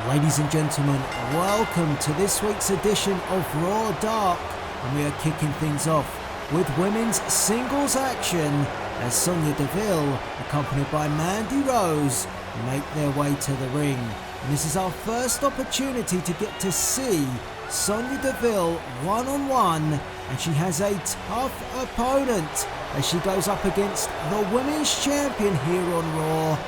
Ladies and gentlemen, welcome to this week's edition of Raw Dark, and we are kicking things off with women's singles action as Sonya Deville, accompanied by Mandy Rose, make their way to the ring. And this is our first opportunity to get to see Sonya Deville one-on-one, and she has a tough opponent as she goes up against the women's champion here on Raw,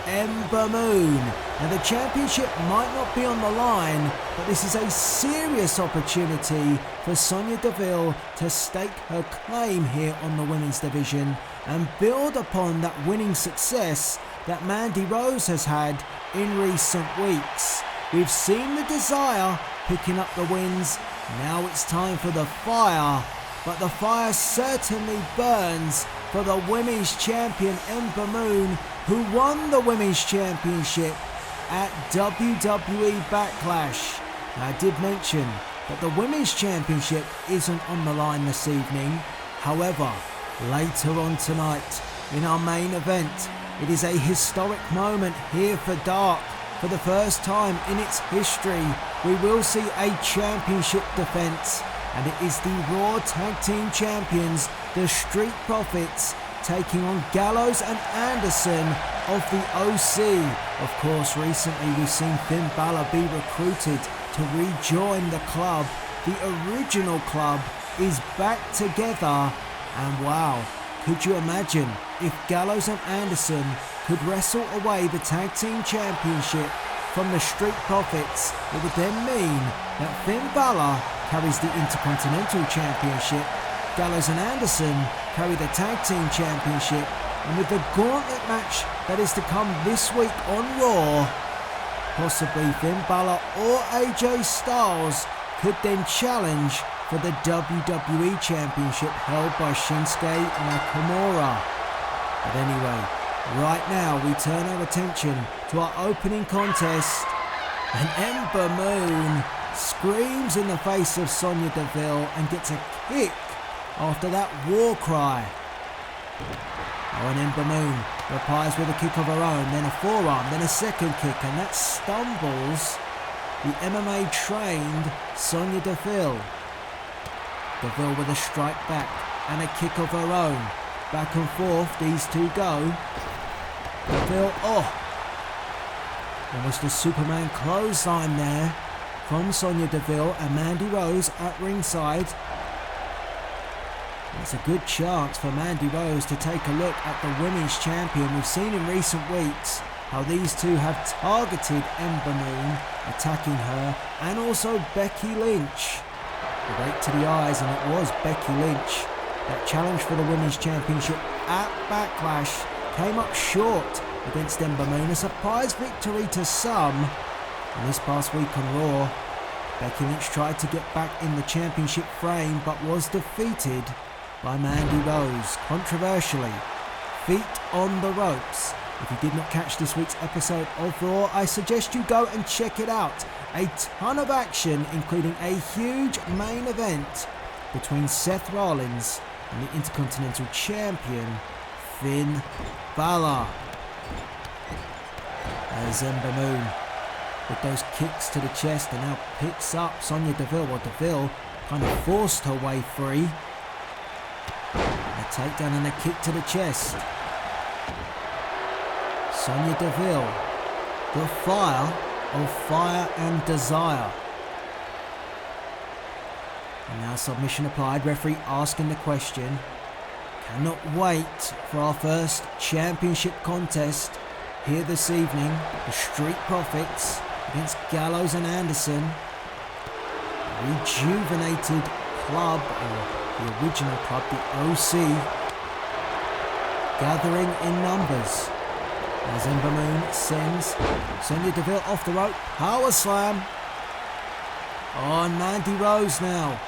Ember Moon. Now the championship might not be on the line, but this is a serious opportunity for Sonya Deville to stake her claim here on the women's division and build upon that winning success that Mandy Rose has had in recent weeks. We've seen the Desire picking up the wins, now it's time for the Fire, but the fire certainly burns for the women's champion Ember Moon, who won the women's championship at WWE Backlash. Now, I did mention that the women's championship isn't on the line this evening. However, later on tonight in our main event, it is a historic moment here for Dark. For the first time in its history, we will see a championship defense, and it is the Raw Tag Team Champions, the Street Profits, taking on Gallows and Anderson of the OC. Of course, recently we've seen Finn Balor be recruited to rejoin the club. The original club is back together, and wow, could you imagine if Gallows and Anderson could wrestle away the Tag Team Championship from the Street Profits? It would then mean that Finn Balor carries the Intercontinental Championship, Gallows and Anderson carry the Tag Team Championship, and with the gauntlet match that is to come this week on Raw, possibly Finn Balor or AJ Styles could then challenge for the WWE Championship held by Shinsuke Nakamura. But anyway, right now we turn our attention to our opening contest, and Ember Moon screams in the face of Sonya Deville and gets a kick after that war cry. Oh, and Ember Moon replies with a kick of her own, then a forearm, then a second kick, and that stumbles the MMA trained Sonya Deville. Deville with a strike back and a kick of her own. Back and forth these two go. Deville, almost a Superman clothesline there from Sonya Deville, and Mandy Rose at ringside. It's a good chance for Mandy Rose to take a look at the women's champion. We've seen in recent weeks how these two have targeted Ember Moon, attacking her, and also Becky Lynch. Right to the eyes, and it was Becky Lynch. That challenge for the women's championship at Backlash came up short against Ember Moon. A surprise victory to some. And this past week on Raw, Becky Lynch tried to get back in the championship frame but was defeated by Mandy Rose, controversially, feet on the ropes. If you did not catch this week's episode of Raw, I suggest you go and check it out. A ton of action, including a huge main event between Seth Rollins and the Intercontinental Champion, Finn Balor. As Ember Moon, with those kicks to the chest, and now picks up Sonya Deville, while Deville kind of forced her way free. A takedown and a kick to the chest. Sonya Deville, the fire of fire and desire. And now submission applied, referee asking the question. Cannot wait for our first championship contest here this evening. The Street Profits against Gallows and Anderson. Rejuvenated club, or the original club, the OC, gathering in numbers. As Ember Moon sends Sonya Deville off the rope, power slam. On Mandy Rose now,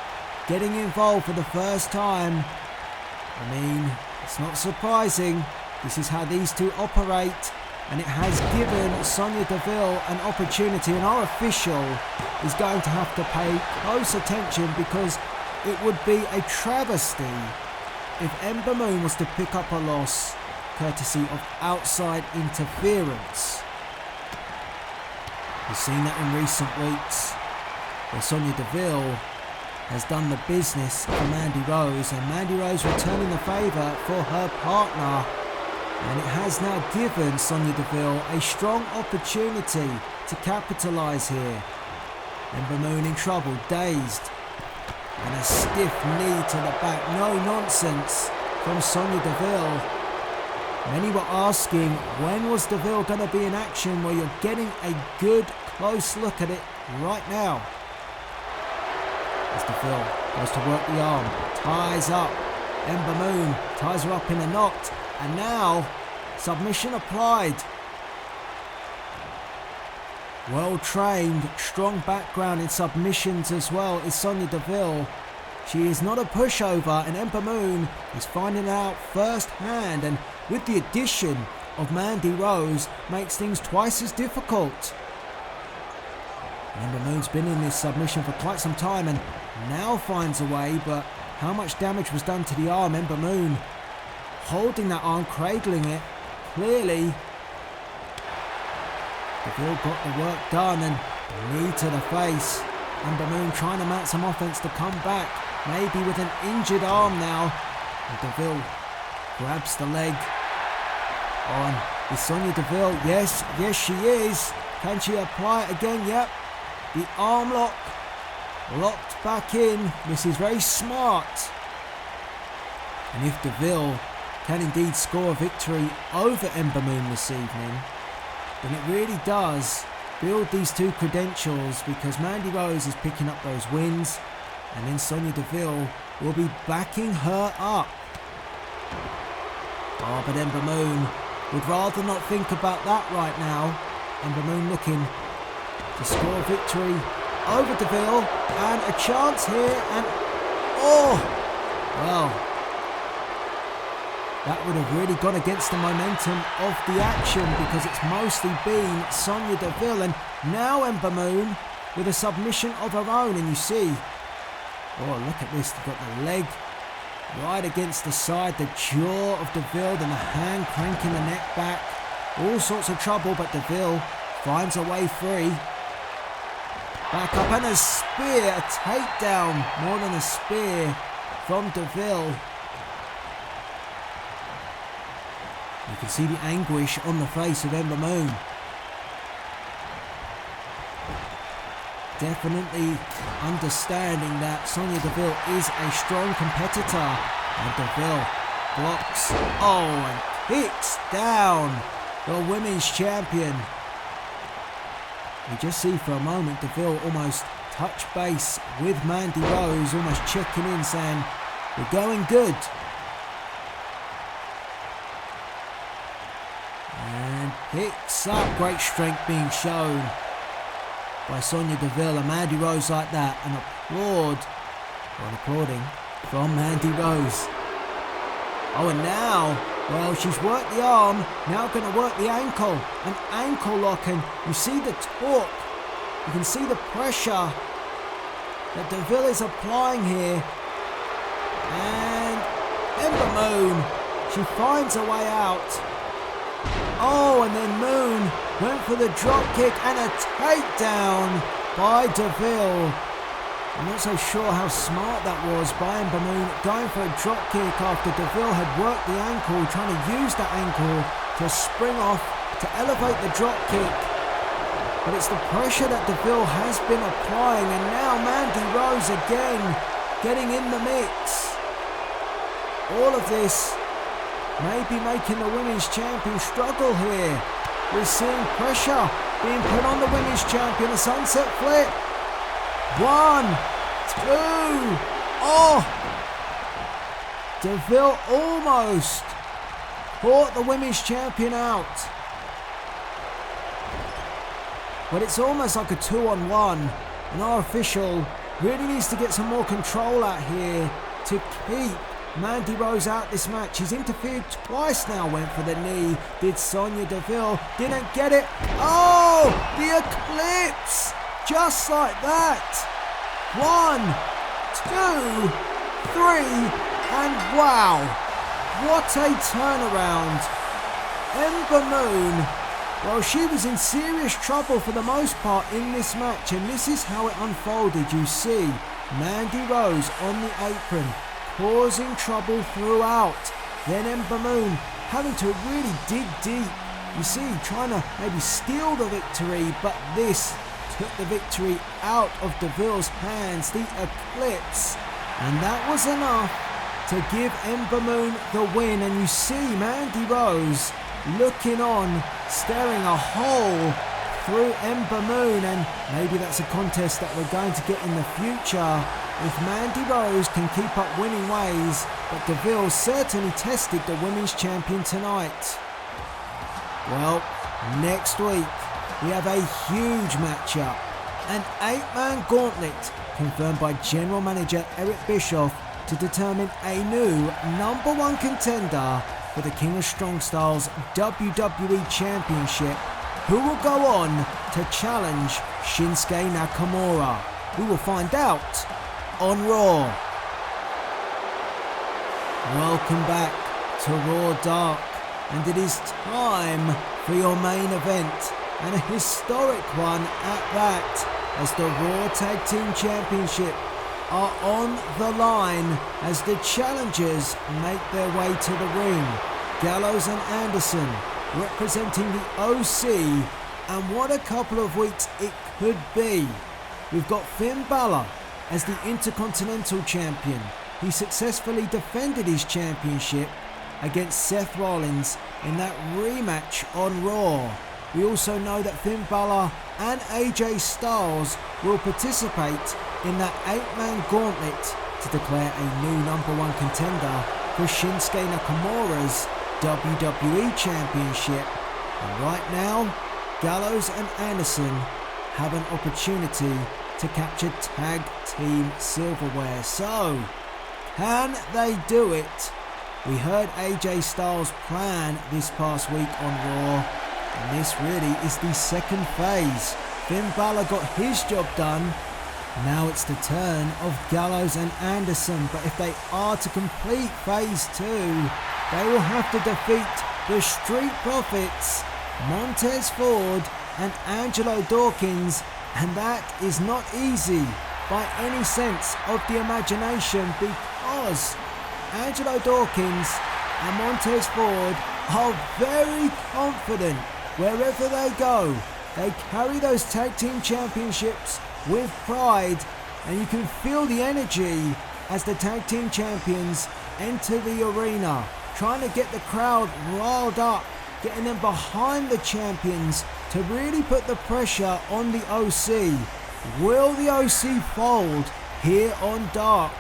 getting involved for the first time. I mean, it's not surprising. This is how these two operate, and it has given Sonya Deville an opportunity, and our official is going to have to pay close attention, because it would be a travesty if Ember Moon was to pick up a loss courtesy of outside interference. We've seen that in recent weeks, where Sonya Deville has done the business for Mandy Rose, and Mandy Rose returning the favour for her partner. And it has now given Sonya Deville a strong opportunity to capitalise here. Ember Moon in trouble, dazed. And a stiff knee to the back, no nonsense from Sonya Deville. Many were asking, when was Deville going to be in action? Well, you're getting a good close look at it right now. As Deville goes to work the arm, ties up. Ember Moon ties her up in a knot. And now, submission applied. Well trained, strong background in submissions as well is Sonya Deville. She is not a pushover, and Ember Moon is finding out firsthand, and with the addition of Mandy Rose, makes things twice as difficult. Ember Moon's been in this submission for quite some time and now finds a way, but how much damage was done to the arm? Ember Moon holding that arm, cradling it, clearly. Deville got the work done, and knee to the face. Ember Moon trying to mount some offense to come back, maybe with an injured arm now. And Deville grabs the leg on. Is Sonya Deville? Yes, she is. Can she apply it again? Yep. The arm lock locked back in. This is very smart. And if Deville can indeed score a victory over Ember Moon this evening, then it really does build these two credentials, because Mandy Rose is picking up those wins, and then Sonya Deville will be backing her up. Oh, but Ember Moon would rather not think about that right now. Ember Moon looking to score a victory over Deville, and a chance here, and oh, well, that would have really gone against the momentum of the action, because it's mostly been Sonya Deville, and now Ember Moon with a submission of her own. And you see, oh, look at this, they've got the leg right against the side, the jaw of Deville, then the hand cranking the neck back. All sorts of trouble, but Deville finds a way free. Back up, and a spear, a takedown, more than a spear from Deville. You can see the anguish on the face of Ember Moon. Definitely understanding that Sonya Deville is a strong competitor. And Deville blocks, oh, and kicks down the women's champion. You just see for a moment Deville almost touch base with Mandy Rose, almost checking in, saying, we're going good. And picks up, great strength being shown by Sonya Deville, and Mandy Rose like that, and applauding from Mandy Rose. Oh, and now, well, she's worked the arm, now going to work the ankle, an ankle lock, and you see the torque, you can see the pressure that Deville is applying here, and Ember Moon, she finds a way out. Oh, and then Moon went for the drop kick, and a takedown by Deville. I'm not so sure how smart that was by Ember Moon, going for a drop kick after Deville had worked the ankle, trying to use that ankle to spring off, to elevate the drop kick. But it's the pressure that Deville has been applying, and now Mandy Rose again getting in the mix. All of this may be making the women's champion struggle here. We're seeing pressure being put on the women's champion, a sunset flip. 1, 2, oh! Deville almost caught the women's champion out. But it's almost like a 2-on-1, and our official really needs to get some more control out here to keep Mandy Rose out this match. He's interfered twice now, went for the knee, did Sonya Deville, didn't get it. Oh, the eclipse, just like that. 1, 2, 3, and wow, what a turnaround. Ember Moon Well, she was in serious trouble for the most part in this match, and this is how it unfolded. You see Mandy Rose on the apron, causing trouble throughout. Then Ember Moon having to really dig deep. You see, trying to maybe steal the victory, but this took the victory out of DeVille's hands, the Eclipse. And that was enough to give Ember Moon the win. And you see Mandy Rose looking on, staring a hole through Ember Moon, and maybe that's a contest that we're going to get in the future if Mandy Rose can keep up winning ways. But DeVille certainly tested the women's champion tonight. Well, next week we have a huge matchup, an 8-man gauntlet confirmed by General Manager Eric Bischoff to determine a new #1 contender for the King of Strong Styles WWE Championship, who will go on to challenge Shinsuke Nakamura. We will find out on Raw. Welcome back to Raw Dark, and it is time for your main event, and a historic one at that, as the Raw Tag Team Championship are on the line as the challengers make their way to the ring. Gallows and Anderson representing the OC, and what a couple of weeks it could be. We've got Finn Balor as the Intercontinental Champion. He successfully defended his championship against Seth Rollins in that rematch on Raw. We also know that Finn Balor and AJ Styles will participate in that 8-man gauntlet to declare a new #1 contender for Shinsuke Nakamura's WWE Championship. And right now, Gallows and Anderson have an opportunity to capture tag team silverware. So, can they do it? We heard AJ Styles' plan this past week on Raw, and this really is the second phase. Finn Balor got his job done. Now it's the turn of Gallows and Anderson, but if they are to complete phase 2, they will have to defeat the Street Profits, Montez Ford and Angelo Dawkins, and that is not easy by any sense of the imagination, because Angelo Dawkins and Montez Ford are very confident wherever they go. They carry those tag team championships with pride, and you can feel the energy as the tag team champions enter the arena, trying to get the crowd riled up, getting them behind the champions to really put the pressure on the OC. Will the OC fold here on Dark?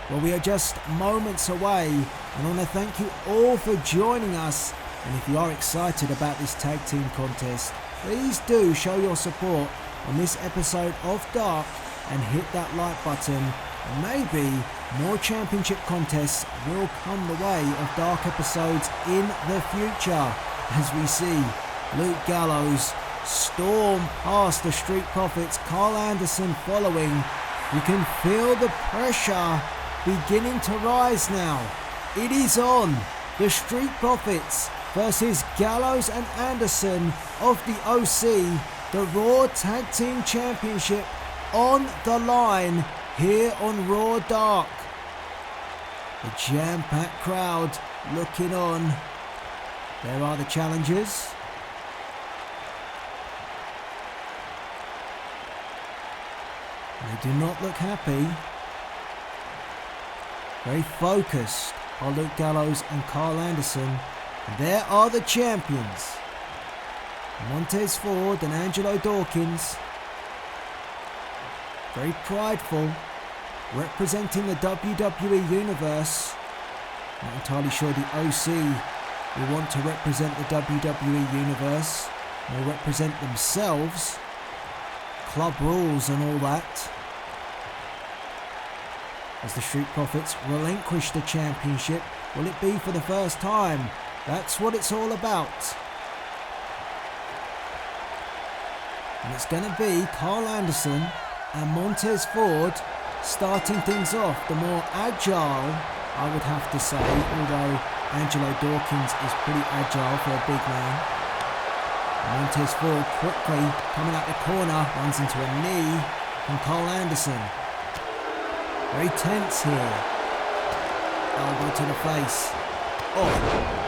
Well, we are just moments away, and I want to thank you all for joining us. And if you are excited about this tag team contest, please do show your support on this episode of Dark and hit that like button. And maybe more championship contests will come the way of Dark episodes in the future, as we see Luke Gallows storm past the Street Profits, Carl Anderson following. You can feel the pressure beginning to rise now. It is on. The Street Profits versus Gallows and Anderson of the OC. The Raw Tag Team Championship on the line here on Raw Dark. The jam-packed crowd looking on. There are the challengers. They do not look happy. Very focused are Luke Gallows and Carl Anderson. And there are the champions, Montez Ford and Angelo Dawkins. Very prideful, representing the WWE Universe. Not entirely sure the OC will want to represent the WWE Universe, or represent themselves. Club rules and all that. As the Street Profits relinquish the championship, will it be for the first time? That's what it's all about. And it's going to be Carl Anderson and Montez Ford starting things off. The more agile, I would have to say, although Angelo Dawkins is pretty agile for a big man. Montez Ford quickly coming out the corner, runs into a knee from Cole Anderson. Very tense here. Elbow to the face. Oh,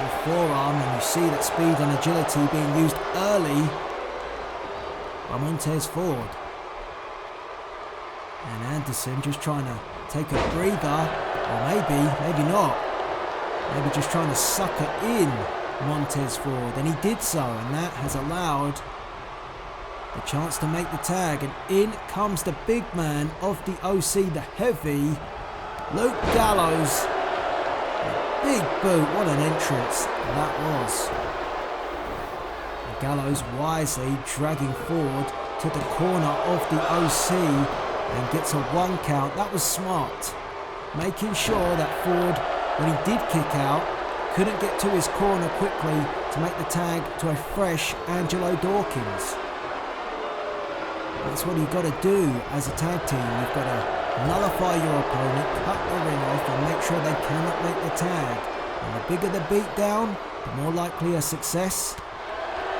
with forearm, and you see that speed and agility being used early by Montez Ford. And Anderson just trying to take a breather, or maybe not. Maybe just trying to sucker in Montez Ford, and he did so, and that has allowed the chance to make the tag. And in comes the big man of the OC, the heavy, Luke Gallows. A big boot, what an entrance that was. And Gallows wisely dragging Ford to the corner of the OC and gets a 1 count. That was smart, making sure that Ford, when he did kick out, couldn't get to his corner quickly to make the tag to a fresh Angelo Dawkins. That's what you've got to do as a tag team. You've got to nullify your opponent, cut the ring off, and make sure they cannot make the tag. And the bigger the beatdown, the more likely a success,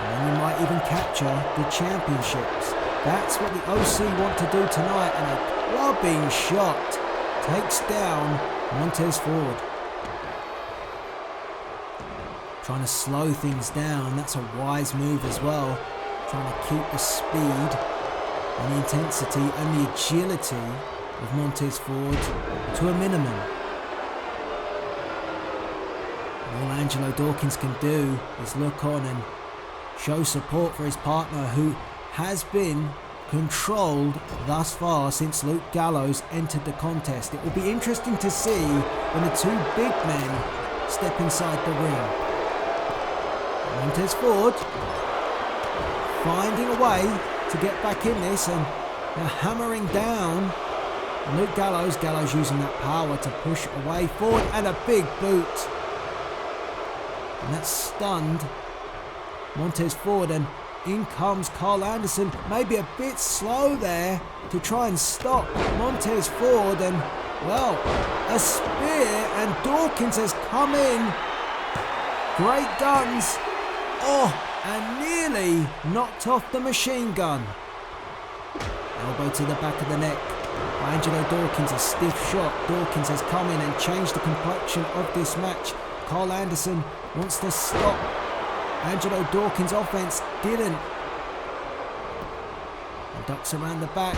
and then you might even capture the championships. That's what the OC want to do tonight, and a clubbing shot takes down Montez Ford. Trying to slow things down, that's a wise move as well. Trying to keep the speed and the intensity and the agility of Montez Ford to a minimum. And all Angelo Dawkins can do is look on and show support for his partner, who has been controlled thus far since Luke Gallows entered the contest. It will be interesting to see when the two big men step inside the ring. Montez Ford finding a way to get back in this, and they're hammering down Luke Gallows. Gallows using that power to push away Ford, and a big boot. And that stunned Montez Ford, and in comes Cole Anderson, maybe a bit slow there to try and stop Montez Ford, and well, a spear, and Dawkins has come in. Great guns. Oh, and nearly knocked off the machine gun. Elbow to the back of the neck. Angelo Dawkins, a stiff shot. Dawkins has come in and changed the complexion of this match. Cole Anderson wants to stop Angelo Dawkins' offense. Didn't. And ducks around the back.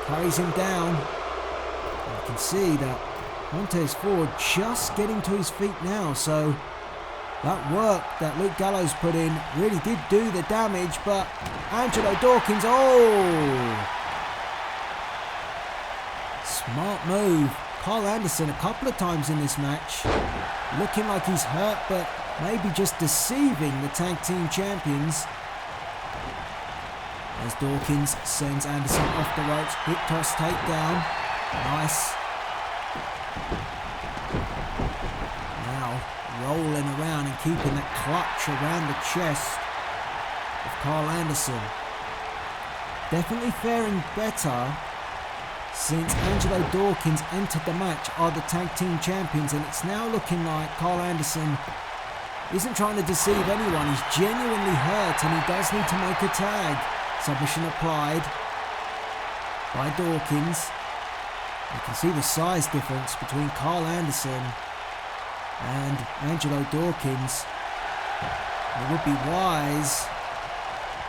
Carries him down. And you can see that Montez Ford just getting to his feet now, so that work that Luke Gallows put in really did do the damage, but Angelo Dawkins, oh! Smart move. Cole Anderson a couple of times in this match, looking like he's hurt, but maybe just deceiving the tag team champions. As Dawkins sends Anderson off the ropes, hip toss takedown. Nice. Now rolling around and keeping that clutch around the chest of Cole Anderson. Definitely faring better since Angelo Dawkins entered the match, are the tag team champions, and it's now looking like Cole Anderson isn't trying to deceive anyone. He's genuinely hurt and he does need to make a tag. Submission applied by Dawkins. You can see the size difference between Cole Anderson and Angelo Dawkins. It would be wise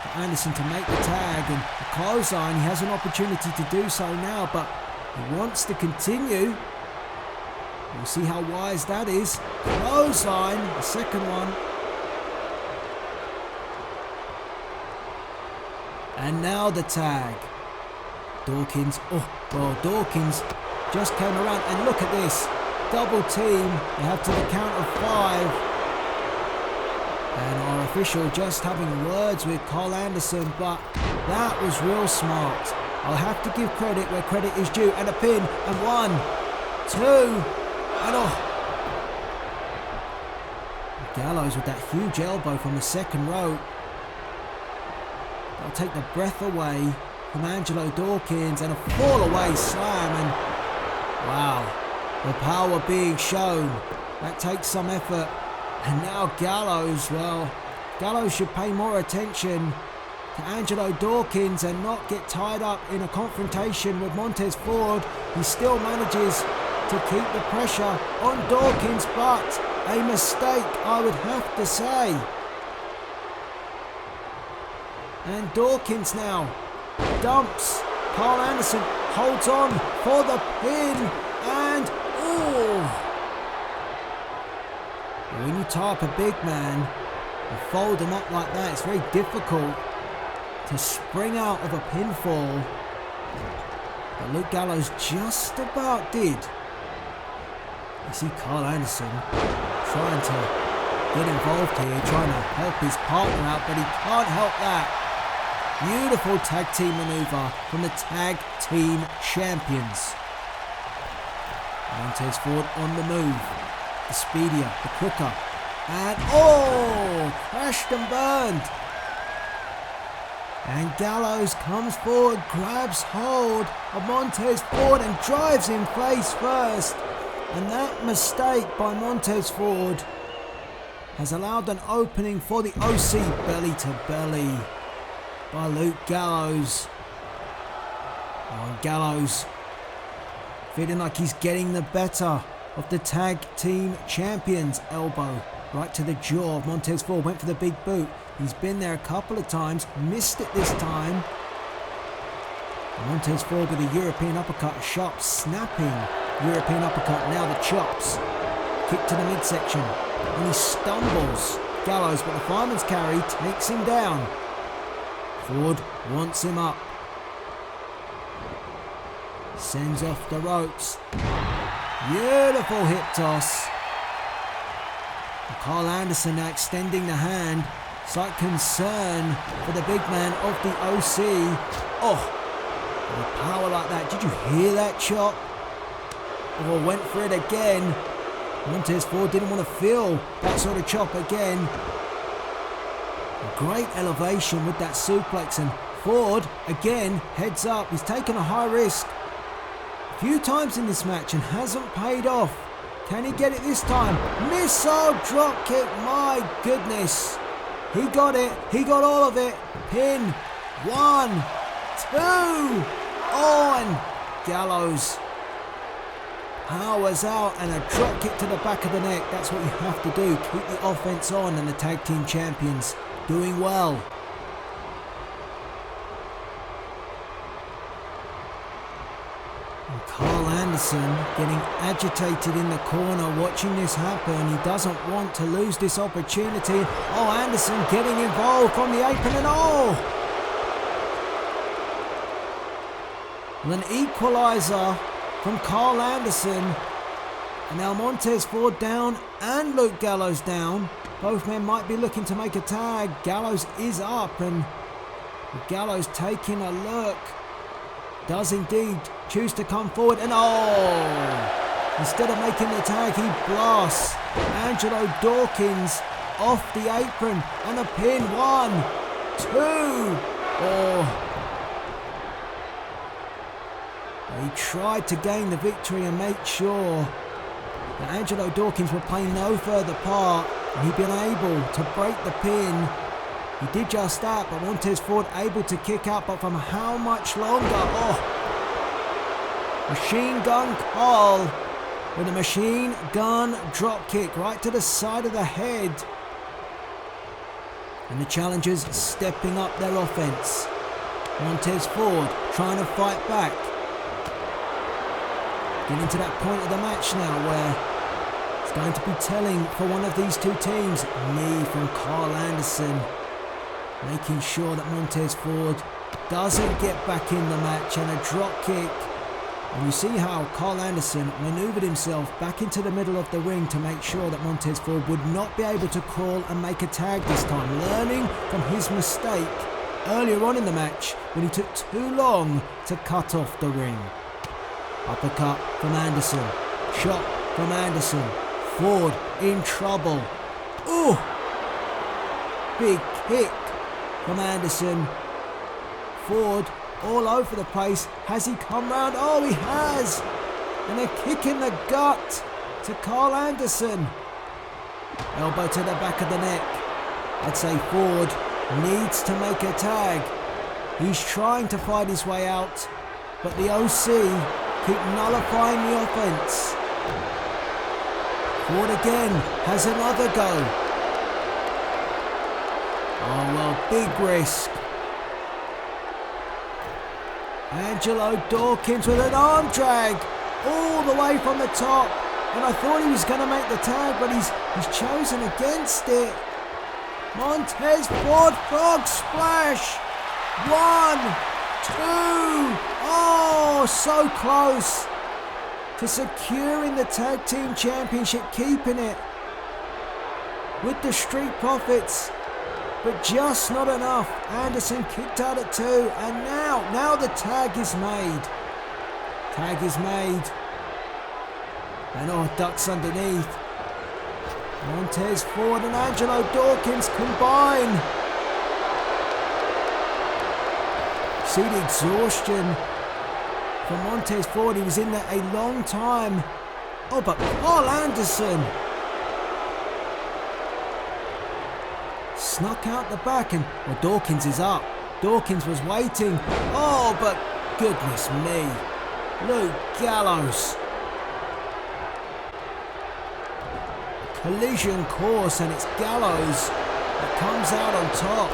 for Anderson to make the tag, and the clothesline, he has an opportunity to do so now, but he wants to continue. We'll see how wise that is. Clothesline, the second one. And now the tag. Dawkins, Dawkins just came around, and look at this. Double team, they have to the count of 5. And our official just having words with Cole Anderson, but that was real smart. I'll have to give credit where credit is due, and a pin, and 1, 2, and oh. Gallows with that huge elbow from the second rope. That'll take the breath away from Angelo Dawkins, and a fall away slam, and wow, the power being shown. That takes some effort. And now Gallows, well, Gallows should pay more attention to Angelo Dawkins and not get tied up in a confrontation with Montez Ford. He still manages to keep the pressure on Dawkins, but a mistake, I would have to say. And Dawkins now dumps. Carl Anderson holds on for the pin, and when you tie up a big man and fold him up like that, it's very difficult to spring out of a pinfall. But Luke Gallows just about did. You see Carl Anderson trying to get involved here, trying to help his partner out, but he can't help that. Beautiful tag team maneuver from the tag team champions. Montez Ford on the move. The speedier, the quicker. And crashed and burned. And Gallows comes forward, grabs hold of Montez Ford and drives him face first. And that mistake by Montez Ford has allowed an opening for the OC belly to belly by Luke Gallows. And Gallows feeling like he's getting the better of the tag team champions. Elbow right to the jaw of Montez Ford, went for the big boot. He's been there a couple of times, missed it this time. Montez Ford with a European uppercut, a sharp snapping European uppercut, now the chops. Kick to the midsection, and he stumbles Gallows, but the fireman's carry takes him down. Ford wants him up. Sends off the ropes. Beautiful hip toss. And Carl Anderson now extending the hand. Slight concern for the big man of the OC. With power like that. Did you hear that chop? Went for it again. Montez Ford didn't want to feel that sort of chop again. A great elevation with that suplex, and Ford again heads up. He's taken a high risk a few times in this match and hasn't paid off. Can he get it this time? Missile drop kick, my goodness. He got it, he got all of it. Pin, 1, 2, and Gallows powers out, and a drop kick to the back of the neck. That's what you have to do, keep the offense on, and the tag team champions doing well. And Carl Anderson getting agitated in the corner, watching this happen. He doesn't want to lose this opportunity. Anderson getting involved from the apron, and and an equalizer from Carl Anderson. And now Montez Ford down and Luke Gallows down. Both men might be looking to make a tag. Gallows is up, and Gallows taking a look. Does indeed choose to come forward, and instead of making the tag, he blasts Angelo Dawkins off the apron, and a pin. 1, 2. He tried to gain the victory and make sure that Angelo Dawkins would play no further part, and he'd been able to break the pin. He did just that, but Montez Ford able to kick out, but from how much longer? Machine Gun Carl with a machine gun drop kick right to the side of the head. And the challengers stepping up their offense. Montez Ford trying to fight back. Getting to that point of the match now where it's going to be telling for one of these two teams. Knee from Carl Anderson, making sure that Montez Ford doesn't get back in the match, and a drop kick. And you see how Carl Anderson manoeuvred himself back into the middle of the ring to make sure that Montez Ford would not be able to crawl and make a tag this time, learning from his mistake earlier on in the match when he took too long to cut off the ring. Uppercut from Anderson. Shot from Anderson. Ford in trouble. Big kick from Anderson. Ford all over the place. Has he come round? He has. And a kick in the gut to Carl Anderson. Elbow to the back of the neck. I'd say Ford needs to make a tag. He's trying to fight his way out, but the OC keep nullifying the offense. Ford again has another go. Oh well, big risk. Angelo Dawkins with an arm drag all the way from the top. And I thought he was going to make the tag, but he's chosen against it. Montez Ford frog splash. 1, 2. Oh, so close to securing the tag team championship, keeping it with the Street Profits, but just not enough. Anderson kicked out at 2, and now the tag is made. Tag is made. And ducks underneath. Montez Ford and Angelo Dawkins combine. See the exhaustion from Montez Ford. He was in there a long time. Oh, but Carl Anderson snuck out the back, and well, Dawkins is up. Dawkins was waiting. Oh, but goodness me. Luke Gallows. Collision course, and it's Gallows that comes out on top.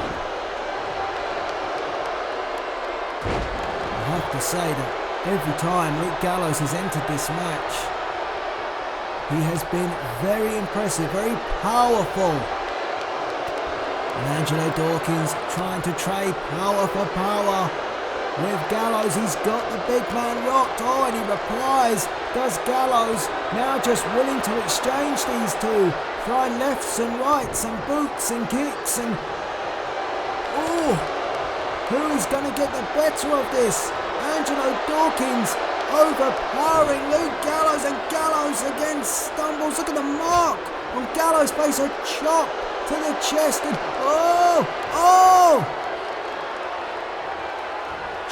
I have to say that every time Luke Gallows has entered this match, he has been very impressive, very powerful. And Angelo Dawkins trying to trade power for power. With Gallows, he's got the big man rocked. Oh, and he replies. Does Gallows, now just willing to exchange these two, throwing lefts and rights and boots and kicks and... Oh, who is going to get the better of this? Angelo Dawkins overpowering Luke Gallows, and Gallows again stumbles. Look at the mark on Gallows' face, a chop to the chest, and oh!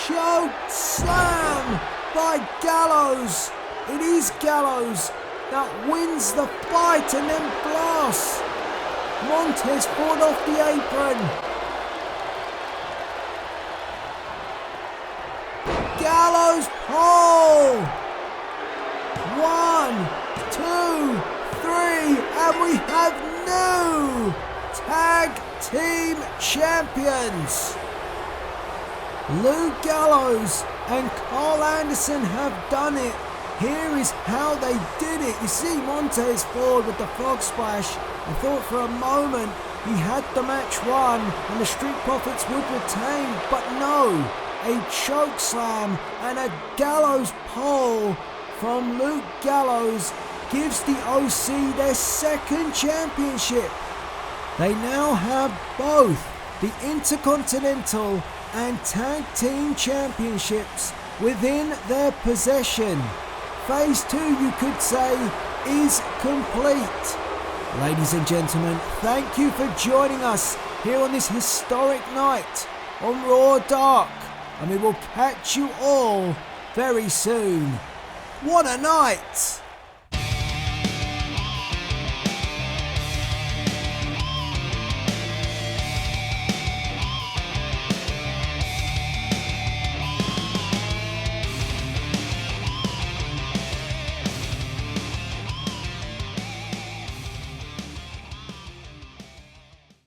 Choke slam by Gallows. It is Gallows that wins the fight and then blasts Montez Ford off the apron. Gallows pole. 1, 2, 3, and we have new tag team champions. Luke Gallows and Carl Anderson have done it. Here is how they did it. You see Montez Ford with the frog splash. I thought for a moment he had the match won and the Street Profits would retain, but no. A choke slam and a Gallows pole from Luke Gallows gives the OC their second championship. They now have both the Intercontinental and Tag Team Championships within their possession. Phase 2, you could say, is complete. Ladies and gentlemen, thank you for joining us here on this historic night on Raw Dark, and we will catch you all very soon. What a night!